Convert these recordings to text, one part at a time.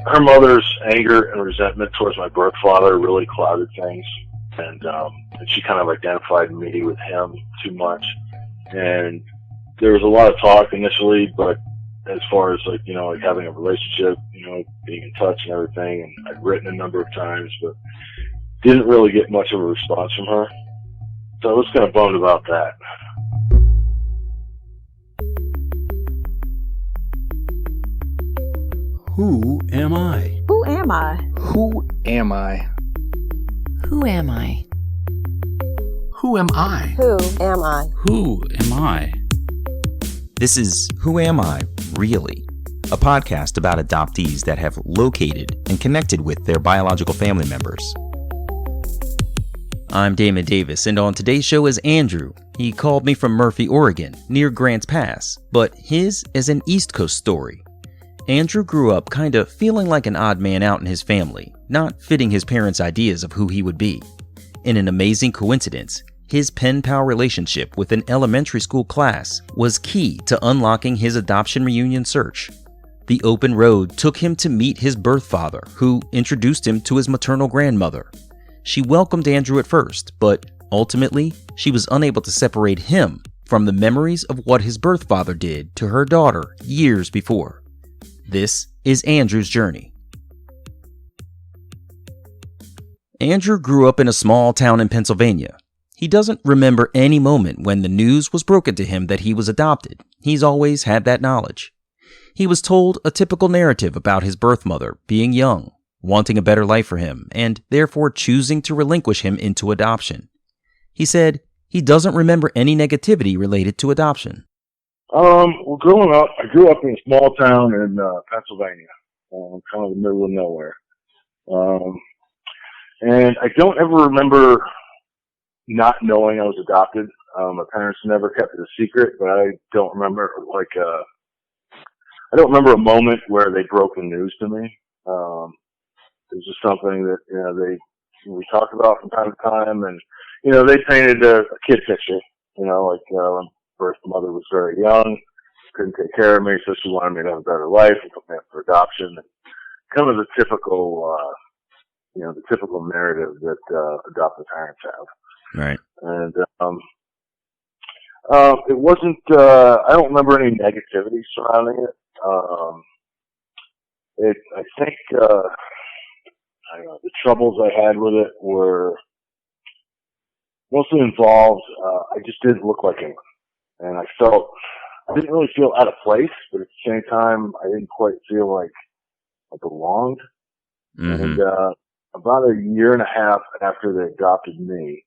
her mother's anger and resentment towards my birth father really clouded things, and she kind of identified me with him too much. And there was a lot of talk initially, but as far as like having a relationship, being in touch and everything, and I'd written a number of times, but didn't really get much of a response from her. So I was kind of bummed about that. Who am I? Who am I? Who am I? Who am I? Who am I? Who am I? Who am I? This is Who Am I, Really? A podcast about adoptees that have located and connected with their biological family members. I'm Damon Davis, and on today's show is Andrew. He called me from Murphy, Oregon, near Grants Pass, but his is an East Coast story. Andrew grew up kind of feeling like an odd man out in his family, not fitting his parents' ideas of who he would be. In an amazing coincidence, his pen-pal relationship with an elementary school class was key to unlocking his adoption reunion search. The open road took him to meet his birth father, who introduced him to his maternal grandmother. She welcomed Andrew at first, but ultimately, she was unable to separate him from the memories of what his birth father did to her daughter years before. This is Andrew's journey. Andrew grew up in a small town in Pennsylvania. He doesn't remember any moment when the news was broken to him that he was adopted. He's always had that knowledge. He was told a typical narrative about his birth mother being young, wanting a better life for him, and therefore choosing to relinquish him into adoption. He said he doesn't remember any negativity related to adoption. Well, growing up, I grew up in a small town in Pennsylvania, kind of the middle of nowhere. And I don't ever remember not knowing I was adopted. My parents never kept it a secret, but I don't remember I don't remember a moment where they broke the news to me. It was just something that we talked about from time to time, and they painted a kid picture. When birth mother was very young, couldn't take care of me, so she wanted me to have a better life and put me up for adoption. And kind of the typical narrative that adoptive parents have. Right. And it wasn't. I don't remember any negativity surrounding it. I think I don't know, the troubles I had with it were mostly involved. I just didn't look like anyone, and I didn't really feel out of place, but at the same time, I didn't quite feel like I belonged. Mm-hmm. And about a year and a half after they adopted me,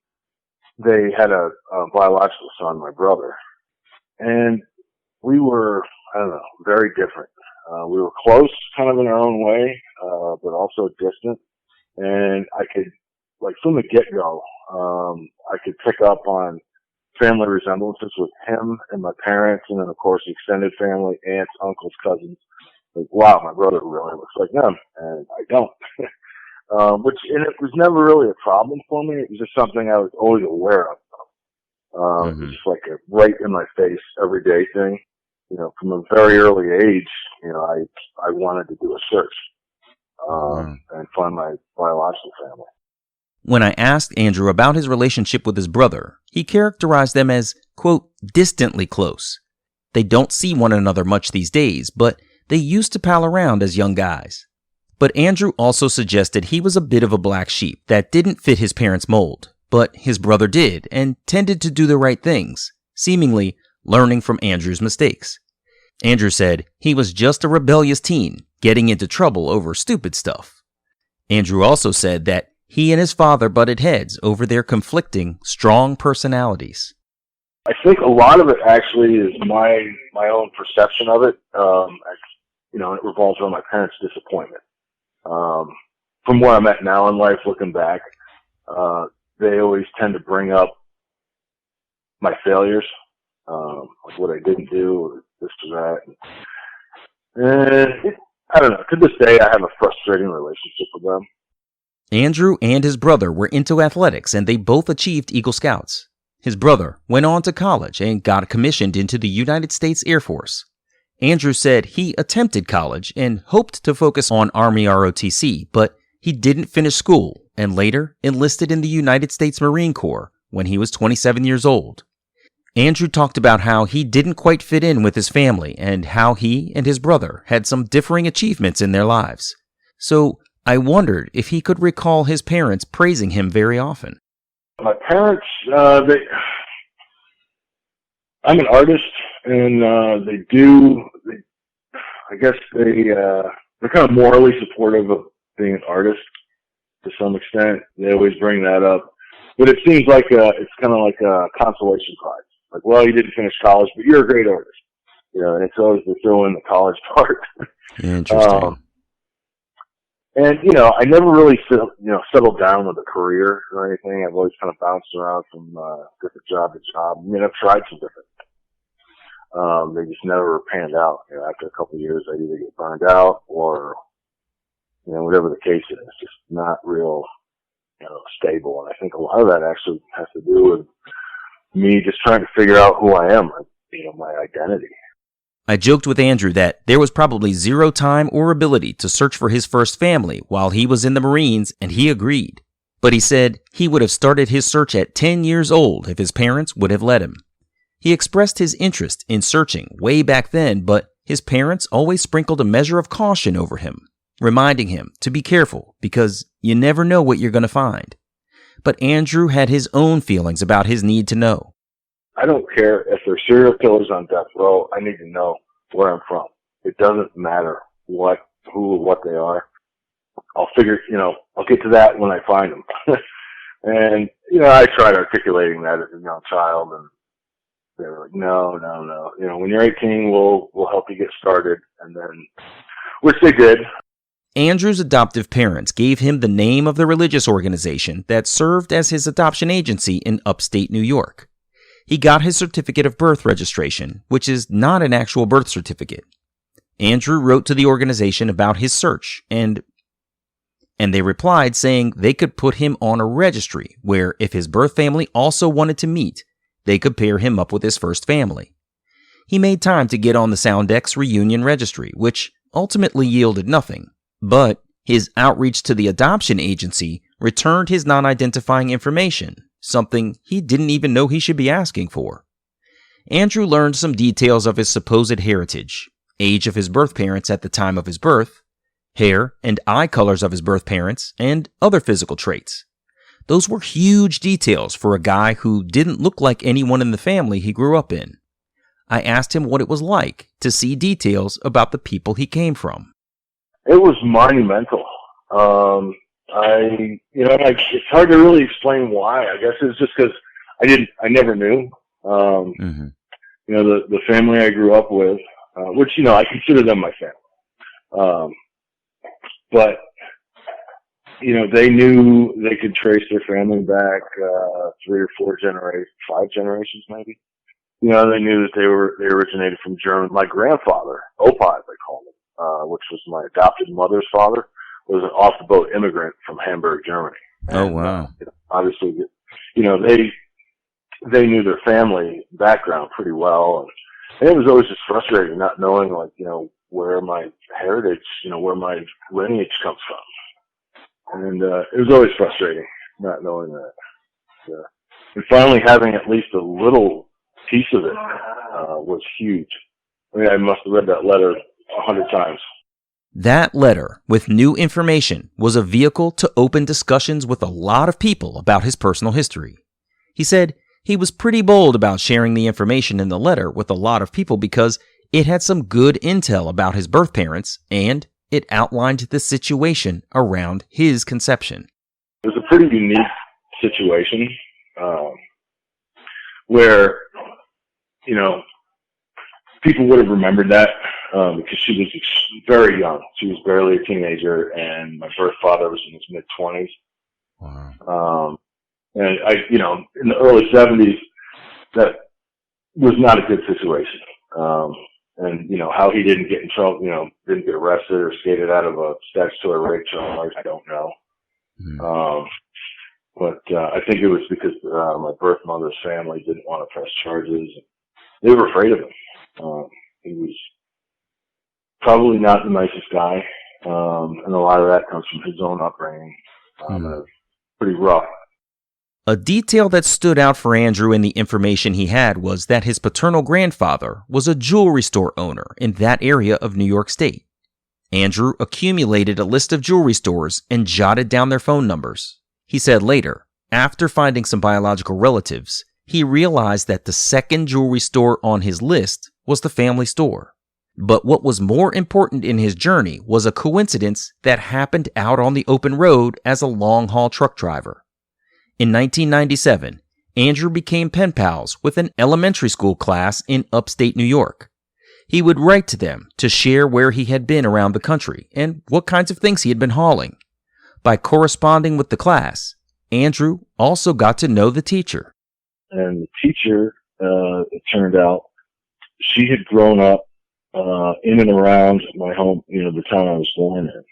they had a biological son, my brother, and we were, very different. We were close, kind of in our own way, but also distant. And I could, from the get-go, I could pick up on family resemblances with him and my parents, and then, of course, the extended family, aunts, uncles, cousins. Wow, my brother really looks like them, and I don't. And it was never really a problem for me. It was just something I was always aware of. It was just like a right in my face, everyday thing. From a very early age, I wanted to do a search and find my biological family. When I asked Andrew about his relationship with his brother, he characterized them as, quote, distantly close. They don't see one another much these days, but they used to pal around as young guys. But Andrew also suggested he was a bit of a black sheep that didn't fit his parents' mold, but his brother did and tended to do the right things, seemingly learning from Andrew's mistakes. Andrew said he was just a rebellious teen getting into trouble over stupid stuff. Andrew also said that he and his father butted heads over their conflicting, strong personalities. I think a lot of it actually is my own perception of it. It revolves around my parents' disappointment. From where I'm at now in life, looking back, they always tend to bring up my failures, like what I didn't do, or this or that. And I don't know. To this day, I have a frustrating relationship with them. Andrew and his brother were into athletics, and they both achieved Eagle Scouts. His brother went on to college and got commissioned into the United States Air Force. Andrew said he attempted college and hoped to focus on Army ROTC, but he didn't finish school and later enlisted in the United States Marine Corps when he was 27 years old. Andrew talked about how he didn't quite fit in with his family and how he and his brother had some differing achievements in their lives. So I wondered if he could recall his parents praising him very often. My parents, I'm an artist, and they're kind of morally supportive of being an artist to some extent. They always bring that up. But it seems like it's kind of like a consolation prize. Like, well, you didn't finish college, but you're a great artist. And it's always to throw in the college part. Interesting. And, I never really settled down with a career or anything. I've always kind of bounced around from different job to job. I mean, I've tried some different things. They just never panned out. After a couple of years, I either get burned out or, whatever the case is, just not real, stable. And I think a lot of that actually has to do with me just trying to figure out who I am, my identity. I joked with Andrew that there was probably zero time or ability to search for his first family while he was in the Marines, and he agreed. But he said he would have started his search at 10 years old if his parents would have let him. He expressed his interest in searching way back then, but his parents always sprinkled a measure of caution over him, reminding him to be careful because you never know what you're going to find. But Andrew had his own feelings about his need to know. I don't care if they're serial killers on death row. I need to know where I'm from. It doesn't matter who or what they are. I'll get to that when I find them. And, I tried articulating that as a young child, and they were like, no. When you're 18, we'll help you get started. And then, which they did. Andrew's adoptive parents gave him the name of the religious organization that served as his adoption agency in upstate New York. He got his certificate of birth registration, which is not an actual birth certificate. Andrew wrote to the organization about his search, and they replied saying they could put him on a registry where if his birth family also wanted to meet, they could pair him up with his first family. He made time to get on the Soundex reunion registry, which ultimately yielded nothing. But his outreach to the adoption agency returned his non-identifying information, something he didn't even know he should be asking for. Andrew learned some details of his supposed heritage, age of his birth parents at the time of his birth, hair and eye colors of his birth parents, and other physical traits. Those were huge details for a guy who didn't look like anyone in the family he grew up in. I asked him what it was like to see details about the people he came from. It was monumental. It's hard to really explain why. I guess it's just because I never knew. The family I grew up with, which, I consider them my family. But, they knew they could trace their family back, 3 or 4 generations, 5 generations maybe. They knew that they originated from Germany. My grandfather, Opa, as they called him, which was my adopted mother's father, was an off-the-boat immigrant from Hamburg, Germany. Oh, wow. Obviously, they knew their family background pretty well. And it was always just frustrating not knowing, where my heritage, where my lineage comes from. And it was always frustrating not knowing that. And finally having at least a little piece of it was huge. I mean, I must have read that letter 100 times. That letter, with new information, was a vehicle to open discussions with a lot of people about his personal history. He said he was pretty bold about sharing the information in the letter with a lot of people because it had some good intel about his birth parents and it outlined the situation around his conception. It was a pretty unique situation where, people would have remembered that because she was very young. She was barely a teenager, and my birth father was in his mid-20s. Wow. And in the early 70s, that was not a good situation. And how he didn't get in trouble, didn't get arrested or skated out of a statutory rape charge, I don't know. But I think it was because my birth mother's family didn't want to press charges. They were afraid of him. He was probably not the nicest guy, and a lot of that comes from his own upbringing. Pretty rough. A detail that stood out for Andrew in the information he had was that his paternal grandfather was a jewelry store owner in that area of New York State. Andrew accumulated a list of jewelry stores and jotted down their phone numbers. He said later, after finding some biological relatives, he realized that the second jewelry store on his list was the family store. But what was more important in his journey was a coincidence that happened out on the open road as a long-haul truck driver. In 1997, Andrew became pen pals with an elementary school class in upstate New York. He would write to them to share where he had been around the country and what kinds of things he had been hauling. By corresponding with the class, Andrew also got to know the teacher. And the teacher, it turned out, she had grown up in and around my home, the town I was born in.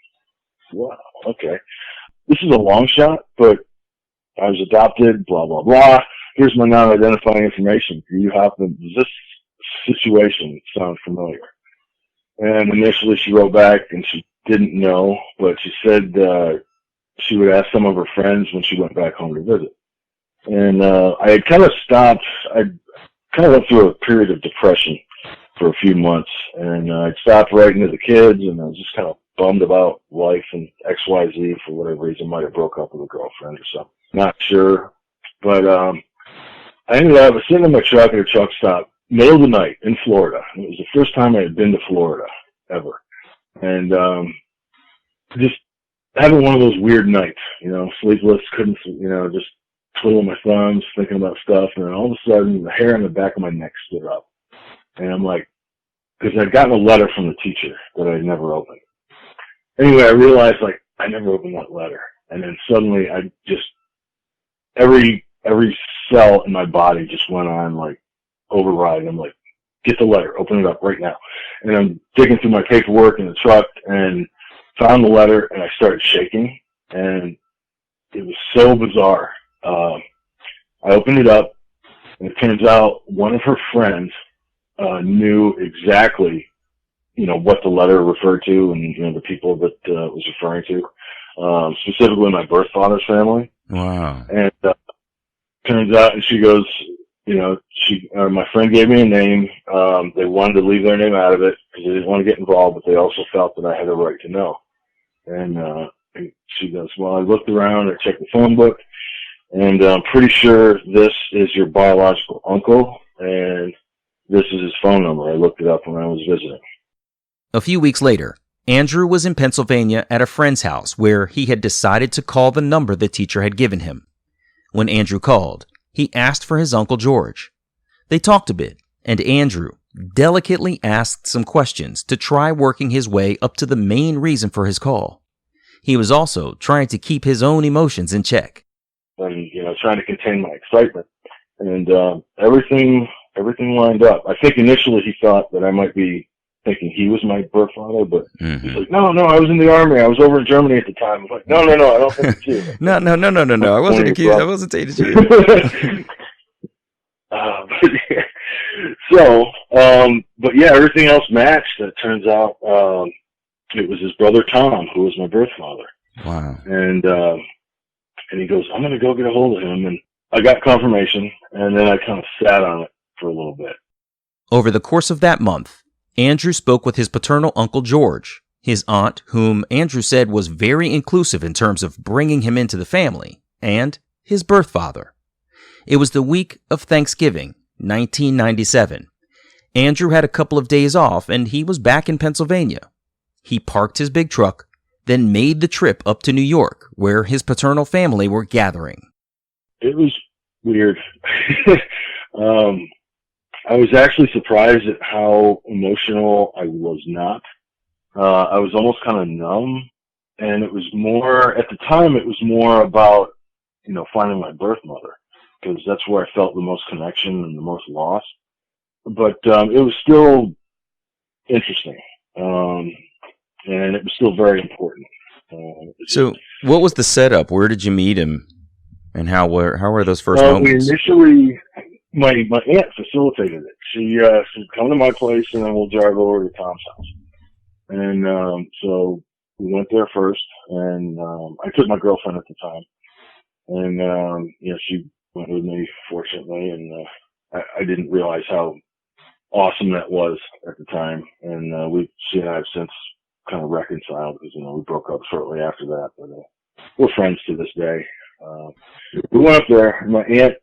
Wow, okay. This is a long shot, but I was adopted, blah, blah, blah. Here's my non-identifying information. Does this situation sound familiar? And initially she wrote back and she didn't know, but she said she would ask some of her friends when she went back home to visit. And I had kind of stopped. I kind of went through a period of depression for a few months, and I'd stopped writing to the kids, and I was just kind of bummed about life and XYZ for whatever reason. Might have broke up with a girlfriend or something. Not sure. But I ended up sitting in my truck at a truck stop, middle of the night in Florida. It was the first time I had been to Florida ever. And just having one of those weird nights, sleepless, couldn't, just twiddling my thumbs, thinking about stuff, and then all of a sudden the hair on the back of my neck stood up. And I'm like, because I'd gotten a letter from the teacher that I'd never opened. Anyway, I realized, I never opened that letter. And then suddenly I just, every cell in my body just went on, override. I'm like, get the letter, open it up right now. And I'm digging through my paperwork in the truck and found the letter, and I started shaking. And it was so bizarre. I opened it up, and it turns out one of her friends knew exactly, what the letter referred to and, the people that it was referring to, specifically my birthfather's family. Wow. And turns out, and she goes, my friend gave me a name. They wanted to leave their name out of it because they didn't want to get involved, but they also felt that I had a right to know. And she goes, well, I looked around, I checked the phone book, and I'm pretty sure this is your biological uncle, and this is his phone number. I looked it up when I was visiting. A few weeks later, Andrew was in Pennsylvania at a friend's house where he had decided to call the number the teacher had given him. When Andrew called, he asked for his Uncle George. They talked a bit, and Andrew delicately asked some questions to try working his way up to the main reason for his call. He was also trying to keep his own emotions in check. And, trying to contain my excitement. And everything lined up. I think initially he thought that I might be thinking he was my birthfather, but he's like, no, I was in the army. I was over in Germany at the time. I'm like, no, I don't think it's you. No. I wasn't accused. I wasn't saying it's you. But yeah, everything else matched. It turns out it was his brother Tom, who was my birthfather. Wow. And he goes, I'm going to go get a hold of him. And I got confirmation, and then I kind of sat on it for a little bit. Over the course of that month, Andrew spoke with his paternal Uncle George, his aunt, whom Andrew said was very inclusive in terms of bringing him into the family, and his birthfather. It was the week of Thanksgiving, 1997. Andrew had a couple of days off, and he was back in Pennsylvania. He parked his big truck, then made the trip up to New York, where his paternal family were gathering. It was weird. I was actually surprised at how emotional I was not. I was almost kind of numb, and it was more, at the time, it was more about, finding my birth mother, because that's where I felt the most connection and the most loss. But it was still interesting, and it was still very important. So what was the setup? Where did you meet him, and how were those first moments? We initially, my aunt facilitated it. She would come to my place, and then we'll drive over to Tom's house. And, so we went there first, and, I took my girlfriend at the time. And, she went with me, fortunately, and, I didn't realize how awesome that was at the time. And, she and I have since kind of reconciled because, we broke up shortly after that, but, we're friends to this day. We went up there. My aunt,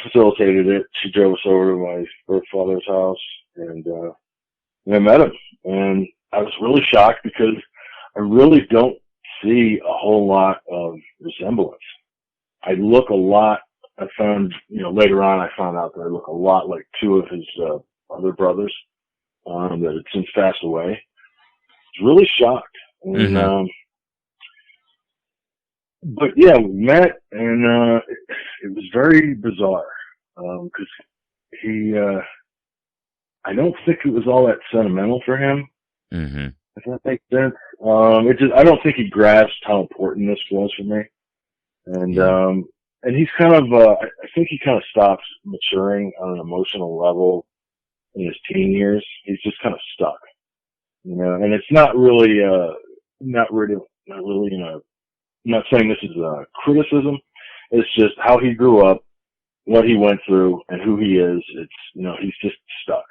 facilitated it. She drove us over to my birthfather's house, and, I met him. And I was really shocked because I really don't see a whole lot of resemblance. I look a lot, I found, later on I found out that I look a lot like two of his, other brothers, that had since passed away. I was really shocked. And, but yeah, we met, and, it was very bizarre, cause he, I don't think it was all that sentimental for him. Mm-hmm. If that makes sense. I don't think he grasped how important this was for me. And he's kind of, I think he kind of stops maturing on an emotional level in his teen years. He's just kind of stuck, and it's not really, I'm not saying this is a criticism. It's just how he grew up, what he went through, and who he is. It's, he's just stuck.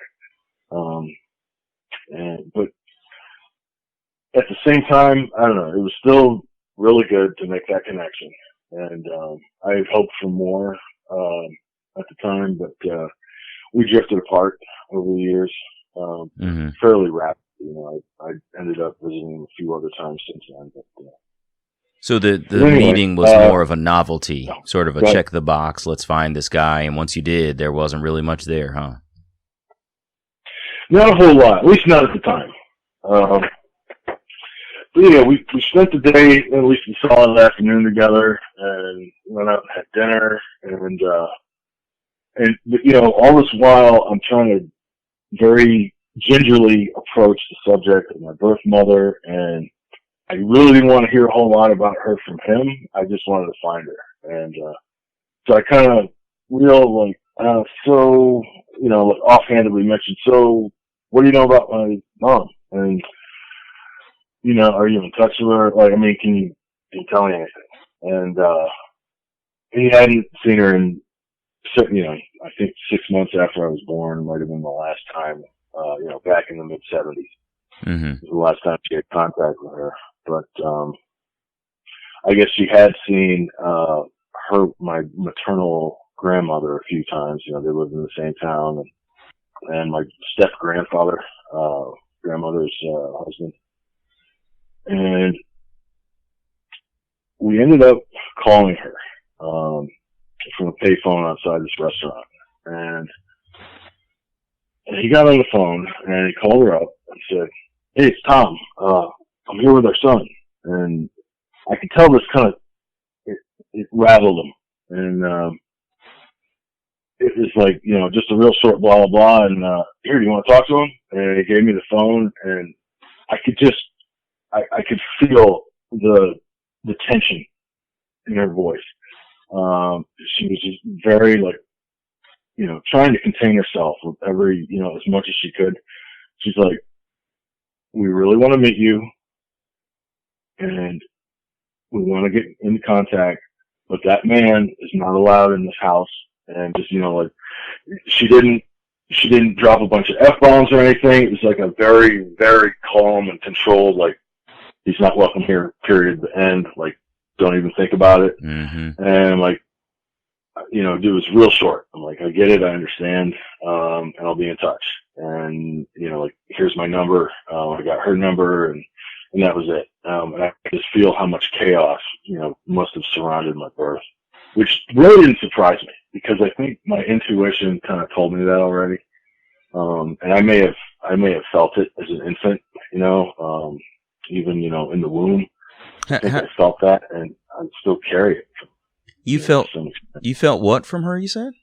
But at the same time, I don't know, it was still really good to make that connection. And, I had hoped for more, at the time, but, we drifted apart over the years, fairly rapidly. I ended up visiting him a few other times since then, but, So the anyway, meeting was more of a novelty, sort of a check the box, let's find this guy, and once you did, there wasn't really much there, huh? Not a whole lot, at least not at the time. But yeah, we spent the day, at least a solid afternoon together, and went out and had dinner, and all this while I'm trying to very gingerly approach the subject of my birth mother, and I really didn't want to hear a whole lot about her from him. I just wanted to find her. And, so I kind of offhandedly mentioned, so what do you know about my mom? And, are you in touch with her? Can you tell me anything? And, he hadn't seen her in, I think 6 months after I was born might have been the last time, back in the mid-70s. Mm-hmm. It was the last time she had contact with her. But, I guess she had seen, my maternal grandmother a few times. They lived in the same town, and my step grandfather, grandmother's, husband. And we ended up calling her, from a payphone outside this restaurant. And he got on the phone and he called her up and said, "Hey, it's Tom. I'm here with our son." And I could tell this kind of, it rattled him. And, it was like, just a real short blah, blah, blah. And, "Here, do you want to talk to him?" And he gave me the phone, and I could feel the tension in her voice. She was just very trying to contain herself with every, as much as she could. She's like, "We really want to meet you, and we want to get into contact, but that man is not allowed in this house." And just, she didn't drop a bunch of F-bombs or anything. It was like a very, very calm and controlled, he's not welcome here, period, the end. Don't even think about it. Mm-hmm. And it was real short. I'm like, I get it, I understand, and I'll be in touch. And, here's my number. I got her number, and that was it. And I just feel how much chaos, must have surrounded my birth, which really didn't surprise me, because I think my intuition kind of told me that already. And I may have felt it as an infant, even, in the womb. I think I felt that, and I still carry it. You felt what from her, you said?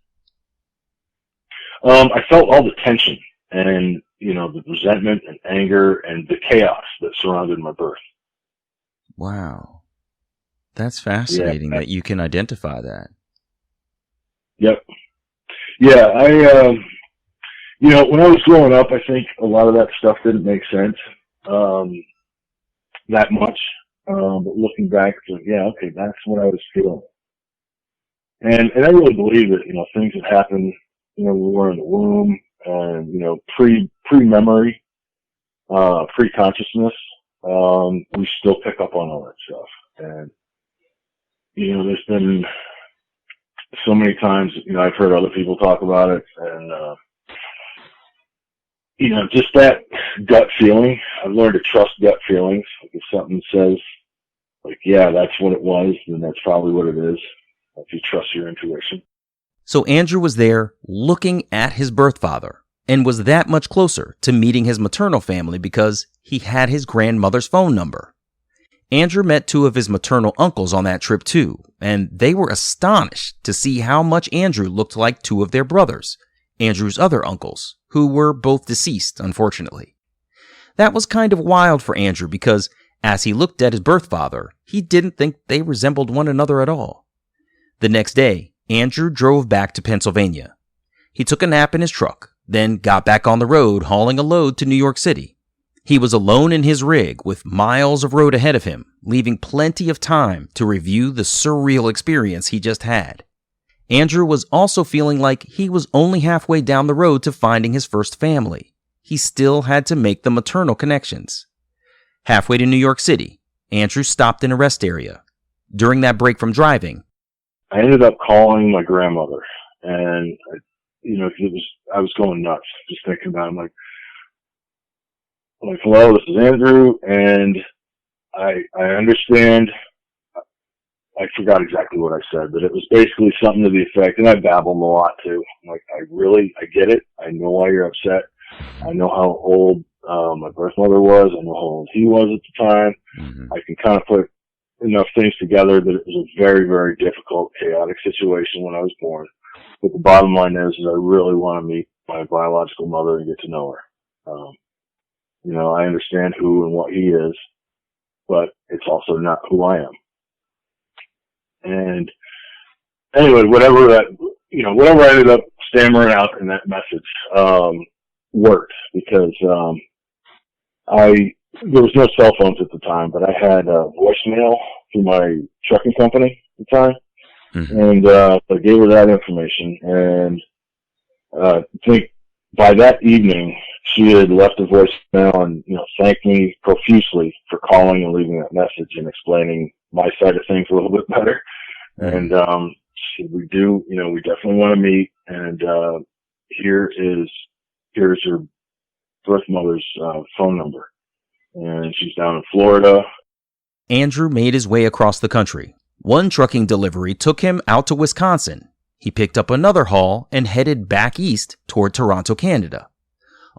I felt all the tension and, the resentment and anger and the chaos that surrounded my birth. Wow. That's fascinating that you can identify that. Yep. Yeah, when I was growing up, I think a lot of that stuff didn't make sense. that much. But looking back, it's like, yeah, okay, that's what I was feeling. And I really believe that, things that happened, when we were in the womb and, pre-memory, pre-consciousness, we still pick up on all that stuff. And, there's been so many times, I've heard other people talk about it and, just that gut feeling. I've learned to trust gut feelings. Like if something says, like, yeah, that's what it was, then that's probably what it is. If you trust your intuition. So Andrew was there looking at his birth father and was that much closer to meeting his maternal family because he had his grandmother's phone number. Andrew met two of his maternal uncles on that trip too, and they were astonished to see how much Andrew looked like two of their brothers, Andrew's other uncles, who were both deceased, unfortunately. That was kind of wild for Andrew because as he looked at his birth father, he didn't think they resembled one another at all. The next day, Andrew drove back to Pennsylvania. He took a nap in his truck, then got back on the road hauling a load to New York City. He was alone in his rig with miles of road ahead of him, leaving plenty of time to review the surreal experience he just had. Andrew was also feeling like he was only halfway down the road to finding his first family. He still had to make the maternal connections. Halfway to New York City, Andrew stopped in a rest area. During that break from driving, I ended up calling my grandmother, and I was going nuts just thinking about it. I'm like, hello, this is Andrew, and I understand. I forgot exactly what I said, but it was basically something to the effect, and I babbled a lot too. I'm like, I get it. I know why you're upset. I know how old my birth mother was. I know how old he was at the time. Mm-hmm. I can kind of put enough things together that it was a very, very difficult, chaotic situation when I was born. But the bottom line is I really want to meet my biological mother and get to know her. I understand who and what he is, but it's also not who I am. And anyway, whatever I ended up stammering out in that message, worked because, there was no cell phones at the time, but I had a voicemail through my trucking company at the time. Mm-hmm. And, I gave her that information and, I think by that evening, she had left a voicemail and, thanked me profusely for calling and leaving that message and explaining my side of things a little bit better. Mm-hmm. And, she said, we definitely want to meet. And, here's your birth mother's, phone number. And she's down in Florida. Andrew made his way across the country. One trucking delivery took him out to Wisconsin. He picked up another haul and headed back east toward Toronto, Canada.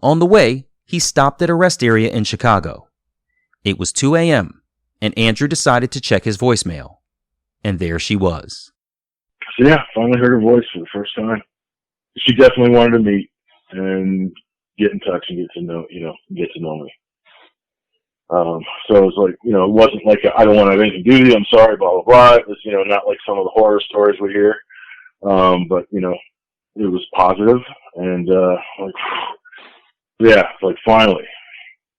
On the way, he stopped at a rest area in Chicago. It was 2 a.m., and Andrew decided to check his voicemail. And there she was. So yeah, finally heard her voice for the first time. She definitely wanted to meet and get in touch and get to know me. So it was like, it wasn't like I don't want to have anything to do with you. I'm sorry, blah, blah, blah. It was, not like some of the horror stories we hear. But, it was positive and, finally.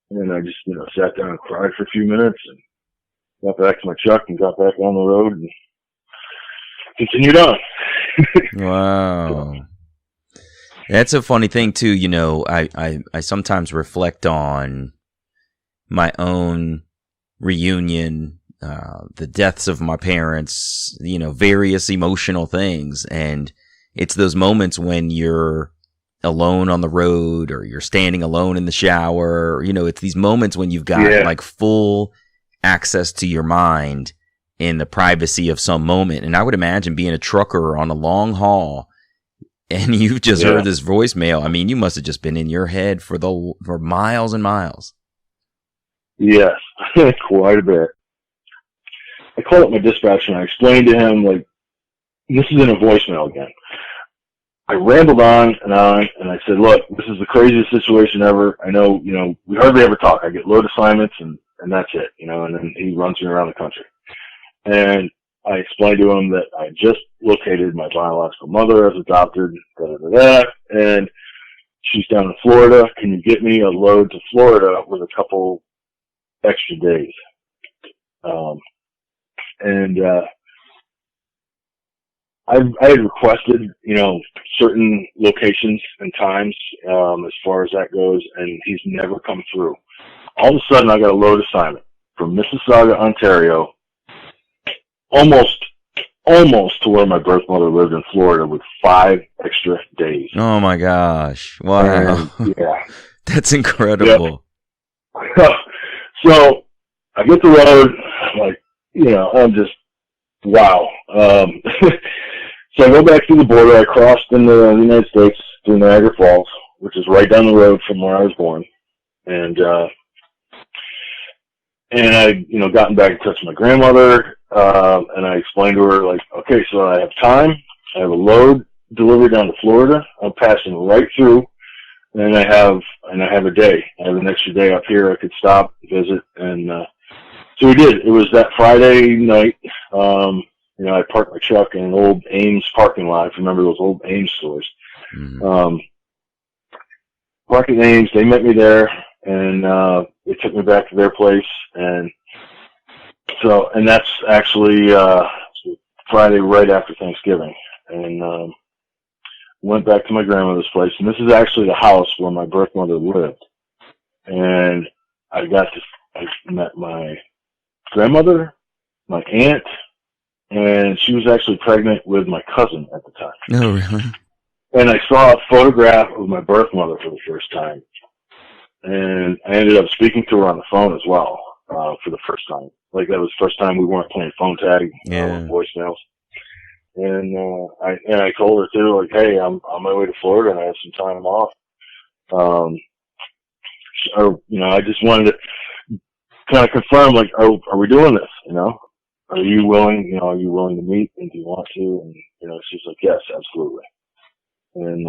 And I just, sat down and cried for a few minutes and got back to my truck and got back on the road and continued on. Wow. That's a funny thing too. I sometimes reflect on my own reunion, the deaths of my parents, various emotional things. And it's those moments when you're alone on the road or you're standing alone in the shower. It's these moments when you've got full access to your mind in the privacy of some moment. And I would imagine being a trucker on a long haul and you've just heard this voicemail. I mean, you must have just been in your head for miles and miles. Yes, quite a bit. I called up my dispatcher and I explained to him, this is in a voicemail again. I rambled on, and I said, look, this is the craziest situation ever. I know, we hardly ever talk. I get load assignments, and that's it, and then he runs me around the country. And I explained to him that I just located my biological mother as adopted, and she's down in Florida. Can you get me a load to Florida with a couple extra days. And I had requested, certain locations and times, as far as that goes, and he's never come through. All of a sudden, I got a load assignment from Mississauga, Ontario, almost to where my birth mother lived in Florida, with 5 extra days. Oh my gosh. Wow. And, yeah. That's incredible. Yep. So I get the load, I'm just, wow. So I go back to the border. I crossed into the United States through Niagara Falls, which is right down the road from where I was born. And I, gotten back in touch with my grandmother, and I explained to her, okay, so I have time. I have a load delivered down to Florida. I'm passing right through, and I have a day. I have an extra day up here. I could stop, visit, and so we did. It was that Friday night. I parked my truck in an old Ames parking lot. If you remember those old Ames stores. Mm-hmm. Parked at Ames. They met me there, and they took me back to their place. And that's actually Friday right after Thanksgiving. And went back to my grandmother's place. And this is actually the house where my birth mother lived. And I met my grandmother, my aunt, and she was actually pregnant with my cousin at the time. Oh, really? And I saw a photograph of my birth mother for the first time. And I ended up speaking to her on the phone as well, for the first time. That was the first time we weren't playing phone tag, voicemails. And I told her too, hey, I'm on my way to Florida and I have some time off. I just wanted to kind of confirm, are we doing this, Are you willing, to meet, and do you want to? And, she's like, yes, absolutely. And,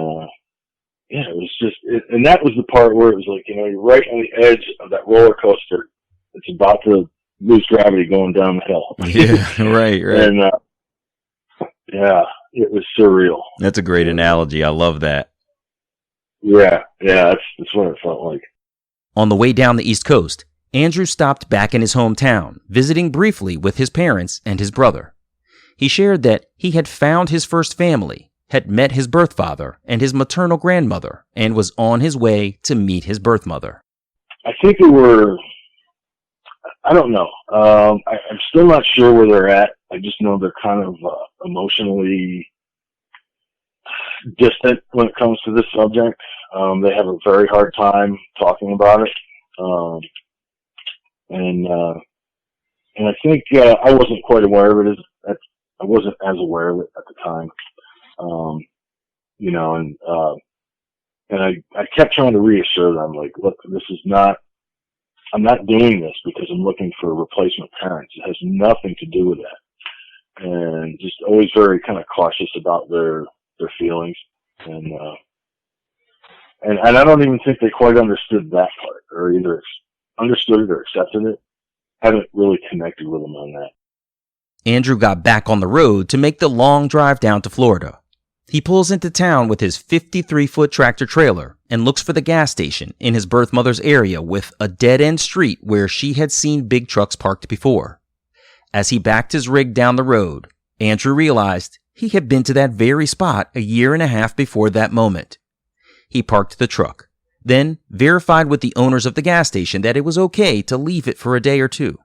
it was just, and that was the part where it was you're right on the edge of that roller coaster. It's about to lose gravity going down the hill. Yeah, right. And, it was surreal. That's a great analogy. I love that. Yeah, that's what it felt like. On the way down the East Coast, Andrew stopped back in his hometown, visiting briefly with his parents and his brother. He shared that he had found his first family, had met his birth father and his maternal grandmother, and was on his way to meet his birth mother. I think they were, I don't know. I'm still not sure where they're at. I just know they're kind of emotionally distant when it comes to this subject. They have a very hard time talking about it. And I think I wasn't quite aware of it. I wasn't as aware of it at the time. And I kept trying to reassure them, look, this is not, I'm not doing this because I'm looking for replacement parents. It has nothing to do with that. And just always very kind of cautious about their feelings. And I don't even think they quite understood that part, or either understood it or accepted it. Haven't really connected with them on that. Andrew got back on the road to make the long drive down to Florida. He pulls into town with his 53-foot tractor trailer and looks for the gas station in his birth mother's area with a dead-end street where she had seen big trucks parked before. As he backed his rig down the road, Andrew realized he had been to that very spot a year and a half before that moment. He parked the truck, then verified with the owners of the gas station that it was okay to leave it for a day or two.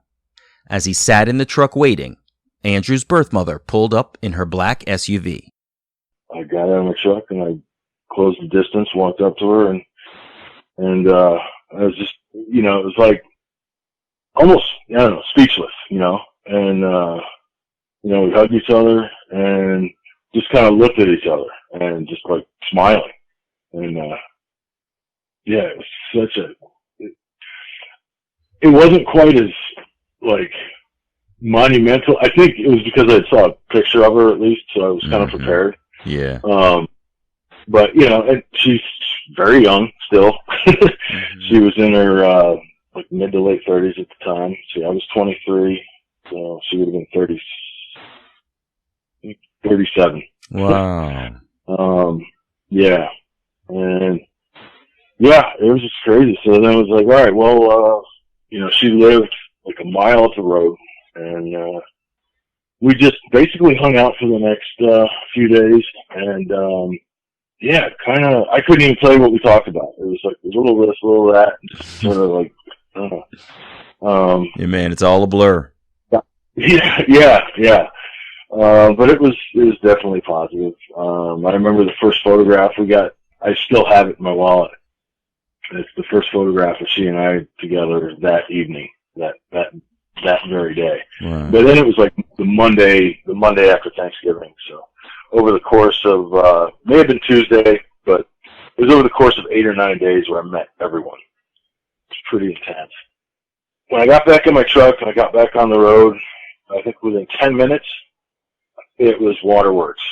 As he sat in the truck waiting, Andrew's birth mother pulled up in her black SUV. I got out of my truck and I closed the distance, walked up to her, and I was just, it was like almost, I don't know, speechless, and we hugged each other and just kind of looked at each other and just smiling. And it was it wasn't quite as monumental. I think it was because I saw a picture of her at least, so I was kind of prepared. Yeah. But and she's very young still. She was in her mid to late 30s at the time. See, I was 23, so she would have been 37. Wow. Yeah. And it was just crazy. So then it was all right, well, she lived like a mile up the road, and we just basically hung out for the next few days, and I couldn't even tell you what we talked about. It was like a little this, a little that, just sort of like, I don't know. Yeah, man, it's all a blur. Yeah. But it was definitely positive. I remember the first photograph we got. I still have it in my wallet. It's the first photograph of she and I together that evening, that very day. Wow. But then it was like the Monday after Thanksgiving. So over the course of may have been Tuesday, but it was over the course of 8 or 9 days where I met everyone. It was pretty intense. When I got back in my truck and I got back on the road, I think within 10 minutes, it was waterworks,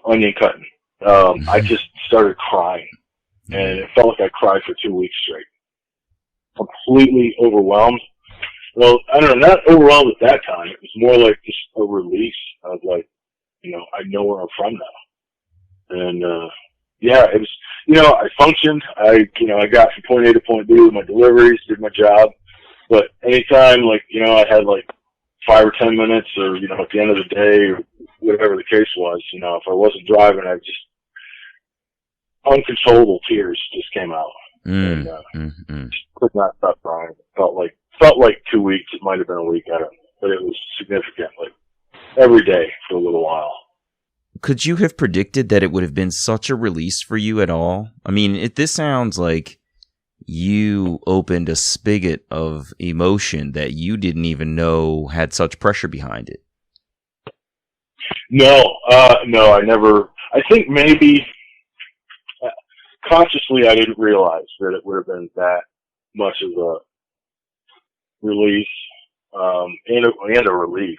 onion cutting. I just started crying, and it felt like I cried for 2 weeks straight. Completely overwhelmed. Well, I don't know, not overwhelmed at that time. It was more like just a release of like, I know where I'm from now. And, it was, I functioned. I got from point A to point B with my deliveries, did my job. But anytime, I had 5 or 10 minutes or, at the end of the day or whatever the case was, if I wasn't driving, I just, uncontrollable tears just came out. And, just could not stop crying. Felt like 2 weeks. It might have been a week. I don't know. But it was significant, every day for a little while. Could you have predicted that it would have been such a release for you at all? I mean, this sounds like you opened a spigot of emotion that you didn't even know had such pressure behind it. No, I never. I think maybe consciously I didn't realize that it would have been that much of a release and a relief.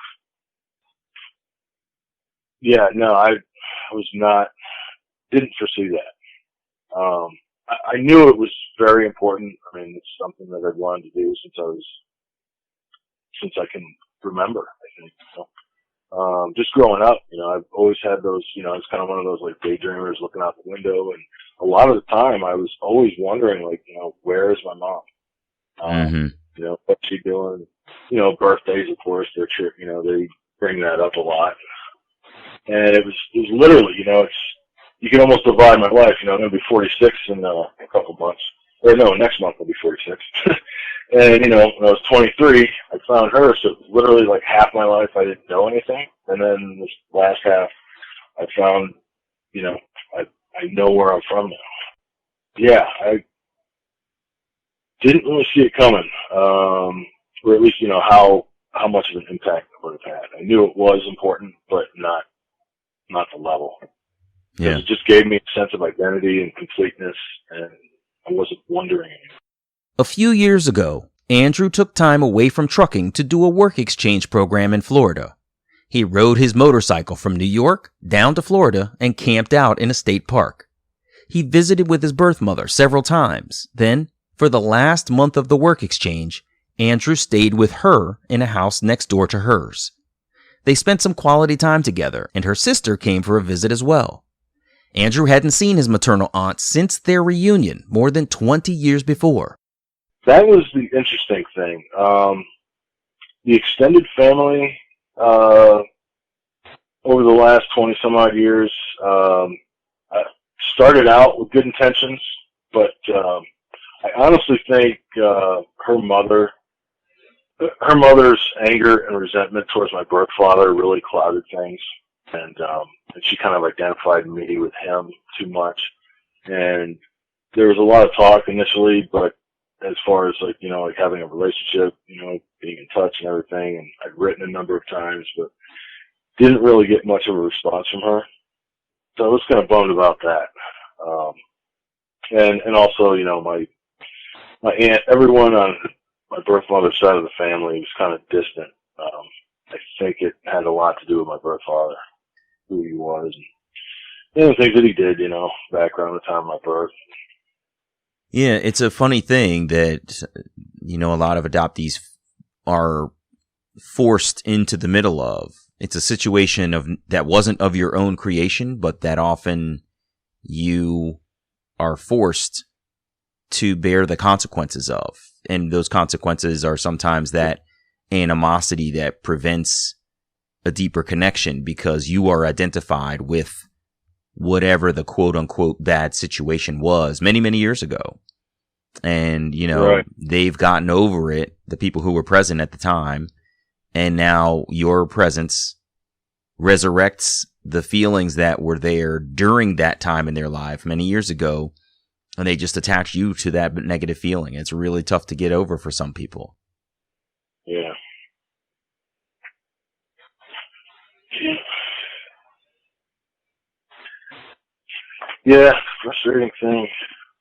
Yeah, no, I was not. Didn't foresee that. I knew it was very important. I mean, it's something that I've wanted to do since I can remember, I think. Just growing up, I've always had those, I was kind of one of those daydreamers looking out the window, and a lot of the time I was always wondering, where is my mom? What's she doing? Birthdays, of course, they bring that up a lot. And it was literally, you can almost divide my life. I'm going to be 46 in a couple months. Or no, next month I'll be 46. And, when I was 23, I found her. So it was literally half my life I didn't know anything. And then this last half, I found, I know where I'm from now. Yeah, I didn't really see it coming. Or at least, how much of an impact it would have had. I knew it was important, but not the level. Yeah. It just gave me a sense of identity and completeness, and I wasn't wondering anymore. A few years ago, Andrew took time away from trucking to do a work exchange program in Florida. He rode his motorcycle from New York down to Florida and camped out in a state park. He visited with his birth mother several times. Then, for the last month of the work exchange, Andrew stayed with her in a house next door to hers. They spent some quality time together, and her sister came for a visit as well. Andrew hadn't seen his maternal aunt since their reunion more than 20 years before. That was the interesting thing. The extended family, over the last 20 some odd years, started out with good intentions, but I honestly think her mother's anger and resentment towards my birth father really clouded things, and she kind of identified me with him too much. And there was a lot of talk initially, but as far as having a relationship, being in touch and everything, and I'd written a number of times, but didn't really get much of a response from her. So I was kind of bummed about that. And also, my aunt, everyone on my birth mother's side of the family was kind of distant. I think it had a lot to do with my birth father, who he was, and the things that he did, back around the time of my birth. Yeah, it's a funny thing that, a lot of adoptees are forced into the middle of. It's a situation that wasn't of your own creation, but that often you are forced to bear the consequences of. And those consequences are sometimes that animosity that prevents a deeper connection because you are identified with whatever the quote unquote bad situation was many, many years ago. And, Right. they've gotten over it, the people who were present at the time. And now your presence resurrects the feelings that were there during that time in their life many years ago. And they just attach you to that negative feeling. It's really tough to get over for some people. Yeah. Yeah, frustrating thing.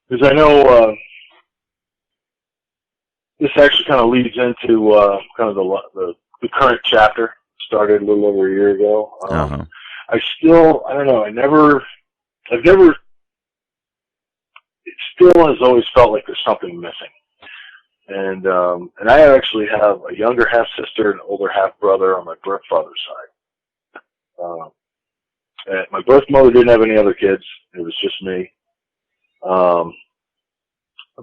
Because I know this actually kind of leads into kind of the current chapter. Started a little over a year ago. I don't know. I've never, it still has always felt like there's something missing. And I actually have a younger half sister and an older half brother on my birthfather's side. And my birth mother didn't have any other kids. It was just me.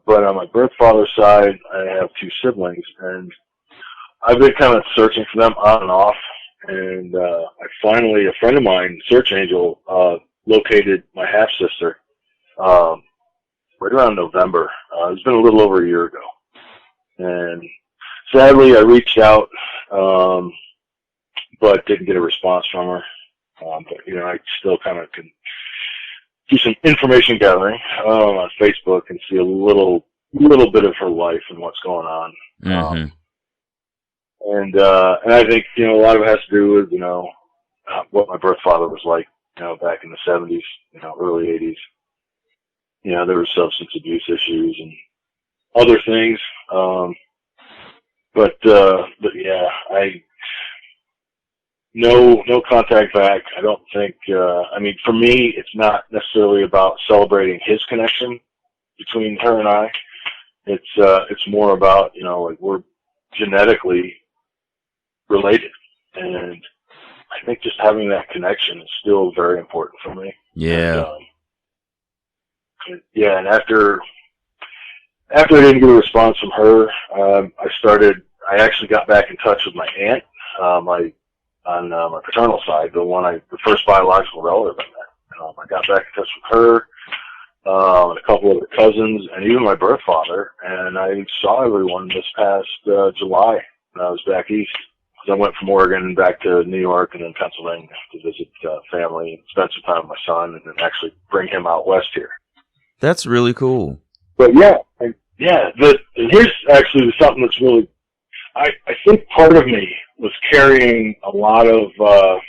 But on my birth father's side, I have two siblings, and I've been kind of searching for them on and off. And I finally, a friend of mine, Search Angel, located my half sister right around November. It's been a little over a year ago, and sadly, I reached out, but didn't get a response from her. But I still kind of can do some information gathering on Facebook and see a little bit of her life and what's going on. Mm-hmm. And I think a lot of it has to do with what my birth father was like back in the 70s, early 80s. There were substance abuse issues and other things. But yeah, no contact back. I don't think, for me, it's not necessarily about celebrating his connection between her and I. It's more about, like we're genetically related. And I think just having that connection is still very important for me. Yeah. And after I didn't get a response from her, I actually got back in touch with my aunt, on my paternal side, the first biological relative I met. I got back in touch with her, and a couple of her cousins, and even my birth father, and I saw everyone this past July when I was back east. I went from Oregon back to New York and then Pennsylvania to visit family and spend some time with my son, and then actually bring him out west here. That's really cool. But and here's actually something that's really, I think part of me was carrying a lot of, I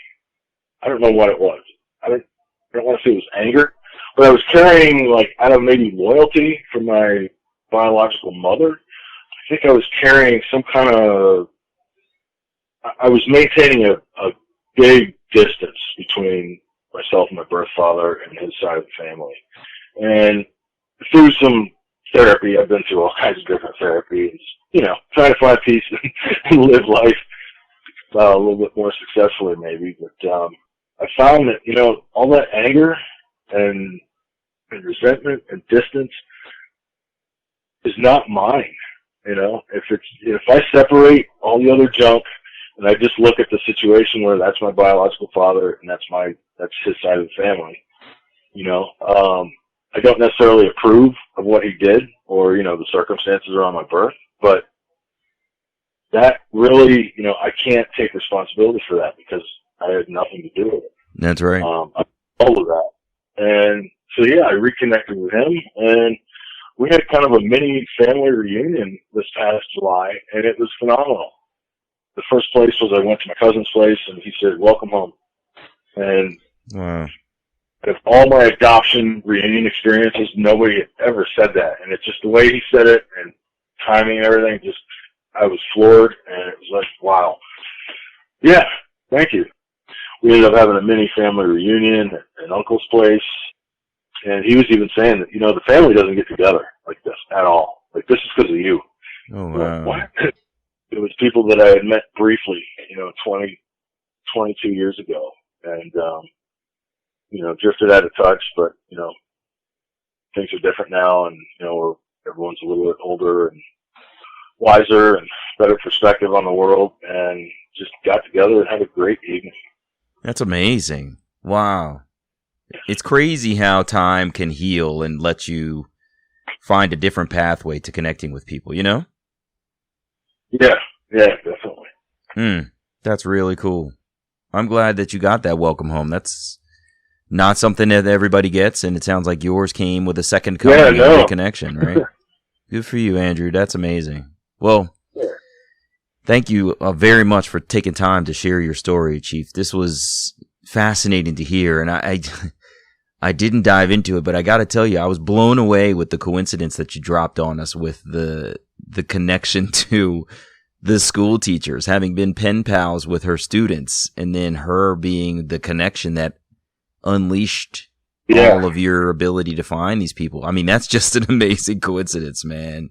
don't know what it was. I don't want to say it was anger, but I was carrying, out of maybe loyalty from my biological mother. I think I was carrying some kind of, I was maintaining a big distance between myself and my birth father and his side of the family. And through some therapy, I've been through all kinds of different therapies, trying to find peace and live life a little bit more successfully maybe. But I found that, all that anger and resentment and distance is not mine. If I separate all the other junk and I just look at the situation where that's my biological father and that's his side of the family, I don't necessarily approve of what he did or, the circumstances around my birth, but that really, I can't take responsibility for that because I had nothing to do with it. That's right. All of that. And so, I reconnected with him, and we had kind of a mini family reunion this past July, and it was phenomenal. The first place was I went to my cousin's place, and he said, "Welcome home." And wow. Of all my adoption reunion experiences, nobody had ever said that. And it's just the way he said it and timing and everything, I was floored, and it was like, wow. Yeah, thank you. We ended up having a mini family reunion at Uncle's place, and he was even saying that, the family doesn't get together like this at all. Like, this is because of you. Oh, wow. What? It was people that I had met briefly, 22 years ago, and, drifted out of touch, but, things are different now, and, we're everyone's a little bit older and wiser and better perspective on the world, and just got together and had a great evening. That's amazing. Wow. It's crazy how time can heal and let you find a different pathway to connecting with people, you know? Yeah, definitely. That's really cool. I'm glad that you got that welcome home. That's not something that everybody gets, and it sounds like yours came with a second coming and a connection, right? Good for you, Andrew. That's amazing. Well, thank you very much for taking time to share your story, Chief. This was fascinating to hear, and I didn't dive into it, but I got to tell you, I was blown away with the coincidence that you dropped on us with the connection to the school teachers, having been pen pals with her students, and then her being the connection that unleashed all of your ability to find these people. I mean, that's just an amazing coincidence, man.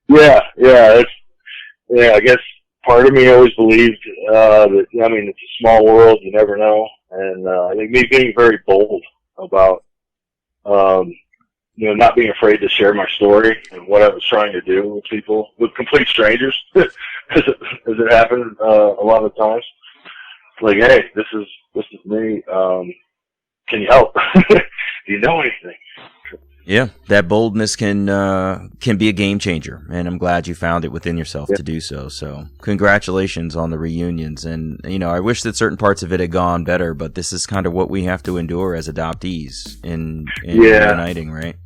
Yeah. I guess part of me always believed that, I mean, it's a small world, you never know. And I think me being very bold about, not being afraid to share my story and what I was trying to do with people, with complete strangers, as it happened a lot of times. Like, hey, this is me. Can you help? Do you know anything? Yeah, that boldness can be a game changer, and I'm glad you found it within yourself to do so. So, congratulations on the reunions, and I wish that certain parts of it had gone better, but this is kind of what we have to endure as adoptees in reuniting, right?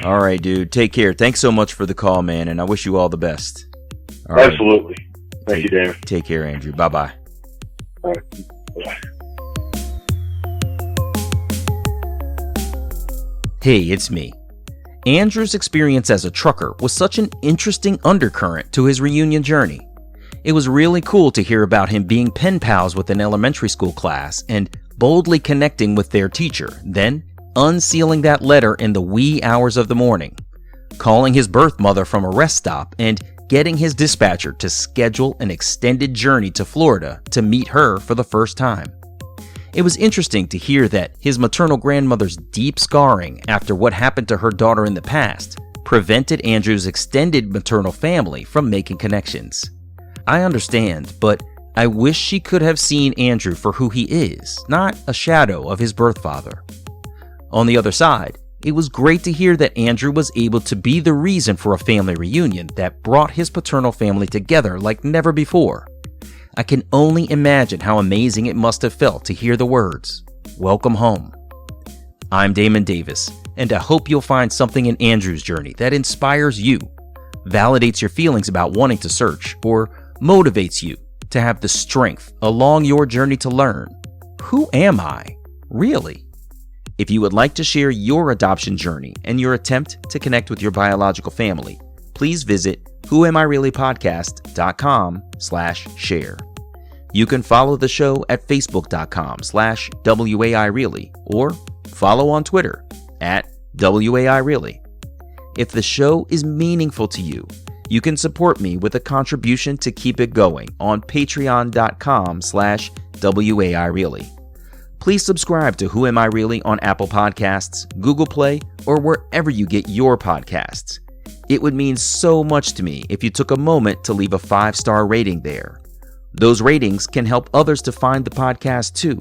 All right, dude, take care. Thanks so much for the call, man, and I wish you all the best. All Absolutely. Right. Thank you, David. Take care, Andrew. Bye-bye. All right. Bye. Hey, it's me. Andrew's experience as a trucker was such an interesting undercurrent to his reunion journey. It was really cool to hear about him being pen pals with an elementary school class and boldly connecting with their teacher, then unsealing that letter in the wee hours of the morning, calling his birth mother from a rest stop, and getting his dispatcher to schedule an extended journey to Florida to meet her for the first time. It was interesting to hear that his maternal grandmother's deep scarring after what happened to her daughter in the past prevented Andrew's extended maternal family from making connections. I understand, but I wish she could have seen Andrew for who he is, not a shadow of his birth father. On the other side, it was great to hear that Andrew was able to be the reason for a family reunion that brought his paternal family together like never before. I can only imagine how amazing it must have felt to hear the words, "Welcome home." I'm Damon Davis, and I hope you'll find something in Andrew's journey that inspires you, validates your feelings about wanting to search, or motivates you to have the strength along your journey to learn, who am I, really? If you would like to share your adoption journey and your attempt to connect with your biological family, please visit whoamireallypodcast.com/share. You can follow the show at facebook.com/WAIReally or follow on Twitter at WAIReally. If the show is meaningful to you, you can support me with a contribution to keep it going on patreon.com/WAIReally. Please subscribe to Who Am I Really on Apple Podcasts, Google Play, or wherever you get your podcasts. It would mean so much to me if you took a moment to leave a 5-star rating there. Those ratings can help others to find the podcast too.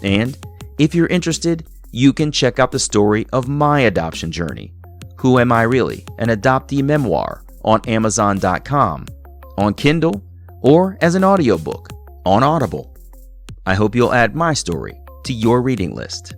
And if you're interested, you can check out the story of my adoption journey, Who Am I Really? An Adoptee Memoir, on Amazon.com, on Kindle, or as an audiobook on Audible. I hope you'll add my story to your reading list.